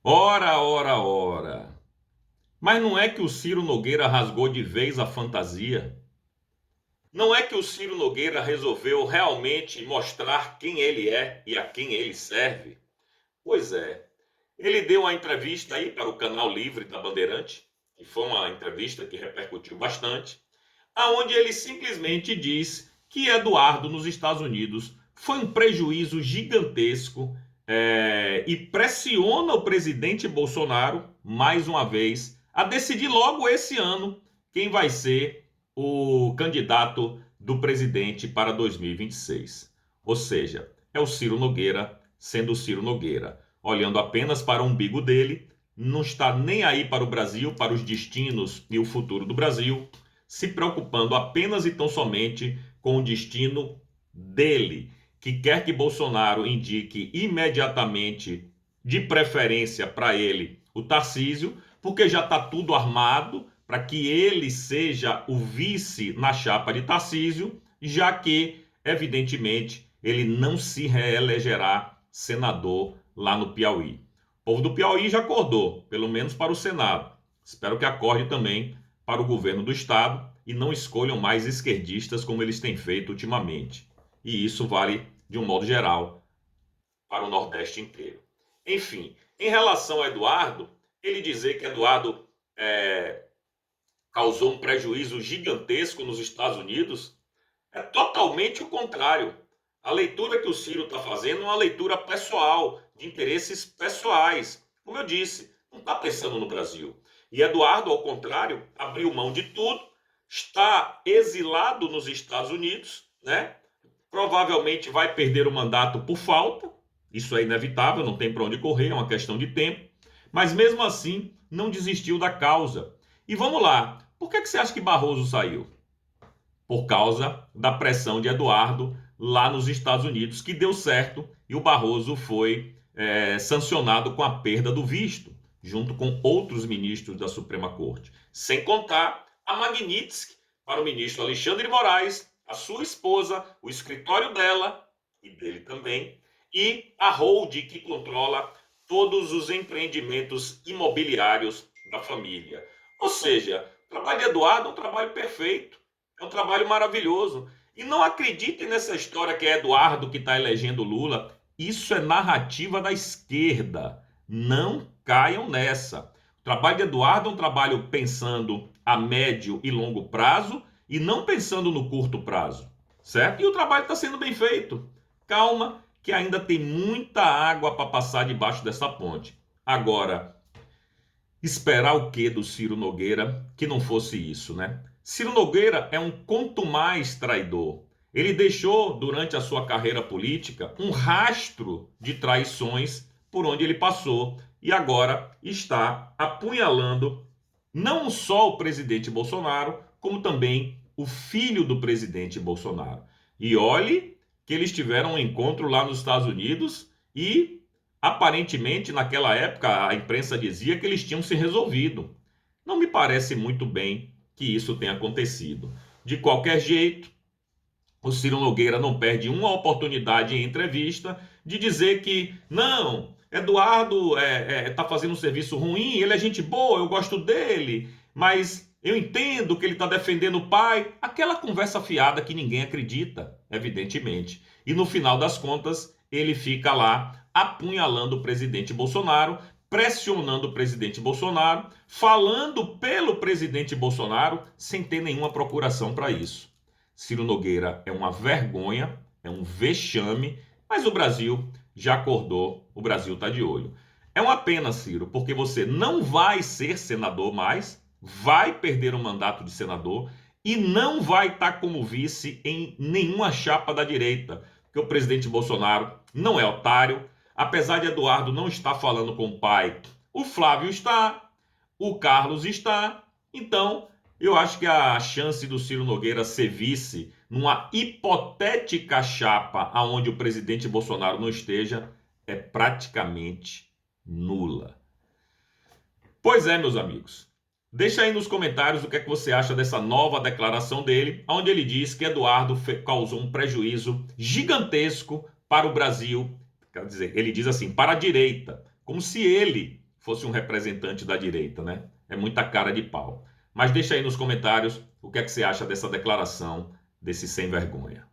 Ora, ora, ora. Mas não é que o Ciro Nogueira rasgou de vez a fantasia? Não é que o Ciro Nogueira resolveu realmente mostrar quem ele é e a quem ele serve? Pois é. Ele deu uma entrevista aí para o Canal Livre da Bandeirante, que foi uma entrevista que repercutiu bastante, aonde ele simplesmente diz que Eduardo nos Estados Unidos foi um prejuízo gigantesco, e pressiona o presidente Bolsonaro, mais uma vez, a decidir logo esse ano quem vai ser o candidato do presidente para 2026. Ou seja, é o Ciro Nogueira sendo o Ciro Nogueira, olhando apenas para o umbigo dele, não está nem aí para o Brasil, para os destinos e o futuro do Brasil, se preocupando apenas e tão somente com o destino dele, que quer que Bolsonaro indique imediatamente, de preferência para ele, o Tarcísio, porque já está tudo armado para que ele seja o vice na chapa de Tarcísio, já que, evidentemente, ele não se reelegerá senador lá no Piauí. O povo do Piauí já acordou, pelo menos para o Senado. Espero que acorde também para o governo do estado e não escolham mais esquerdistas como eles têm feito ultimamente. E isso vale, de um modo geral, para o Nordeste inteiro. Enfim, em relação a Eduardo, ele dizer que Eduardo causou um prejuízo gigantesco nos Estados Unidos é totalmente o contrário. A leitura que o Ciro está fazendo é uma leitura pessoal, de interesses pessoais. Como eu disse, não está pensando no Brasil. E Eduardo, ao contrário, abriu mão de tudo, está exilado nos Estados Unidos, né? Provavelmente vai perder o mandato por falta, isso é inevitável, não tem para onde correr, é uma questão de tempo. Mas mesmo assim, não desistiu da causa. E vamos lá, por que você acha que Barroso saiu? Por causa da pressão de Eduardo lá nos Estados Unidos, que deu certo e o Barroso foi sancionado com a perda do visto, junto com outros ministros da Suprema Corte. Sem contar a Magnitsky para o ministro Alexandre de Moraes, a sua esposa, o escritório dela e dele também, e a holding que controla todos os empreendimentos imobiliários da família. Ou seja, o trabalho de Eduardo é um trabalho perfeito. É um trabalho maravilhoso. E não acreditem nessa história que é Eduardo que está elegendo Lula. Isso é narrativa da esquerda. Não caiam nessa. O trabalho de Eduardo é um trabalho pensando a médio e longo prazo e não pensando no curto prazo. Certo? E o trabalho está sendo bem feito. Calma, que ainda tem muita água para passar debaixo dessa ponte. Agora, esperar o que do Ciro Nogueira que não fosse isso, né? Ciro Nogueira é um quanto mais traidor. Ele deixou, durante a sua carreira política, um rastro de traições por onde ele passou e agora está apunhalando não só o presidente Bolsonaro, como também o filho do presidente Bolsonaro. E olhe que eles tiveram um encontro lá nos Estados Unidos e aparentemente naquela época a imprensa dizia que eles tinham se resolvido. Não me parece muito bem que isso tenha acontecido. De qualquer jeito, o Ciro Nogueira não perde uma oportunidade em entrevista de dizer que não, Eduardo está fazendo um serviço ruim, ele é gente boa, eu gosto dele, mas eu entendo que ele está defendendo o pai. Aquela conversa fiada que ninguém acredita, evidentemente. E no final das contas, ele fica lá apunhalando o presidente Bolsonaro, pressionando o presidente Bolsonaro, falando pelo presidente Bolsonaro, sem ter nenhuma procuração para isso. Ciro Nogueira é uma vergonha, é um vexame, mas o Brasil já acordou, o Brasil está de olho. É uma pena, Ciro, porque você não vai ser senador mais, vai perder o mandato de senador e não vai estar como vice em nenhuma chapa da direita, porque o presidente Bolsonaro não é otário, apesar de Eduardo não estar falando com o pai, o Flávio está, o Carlos está, então eu acho que a chance do Ciro Nogueira ser vice numa hipotética chapa onde o presidente Bolsonaro não esteja é praticamente nula. Pois é, meus amigos. Deixa aí nos comentários o que é que você acha dessa nova declaração dele, onde ele diz que Eduardo causou um prejuízo gigantesco para o Brasil. Quer dizer, ele diz assim, para a direita, como se ele fosse um representante da direita, né? É muita cara de pau. Mas deixa aí nos comentários o que é que você acha dessa declaração desse sem vergonha.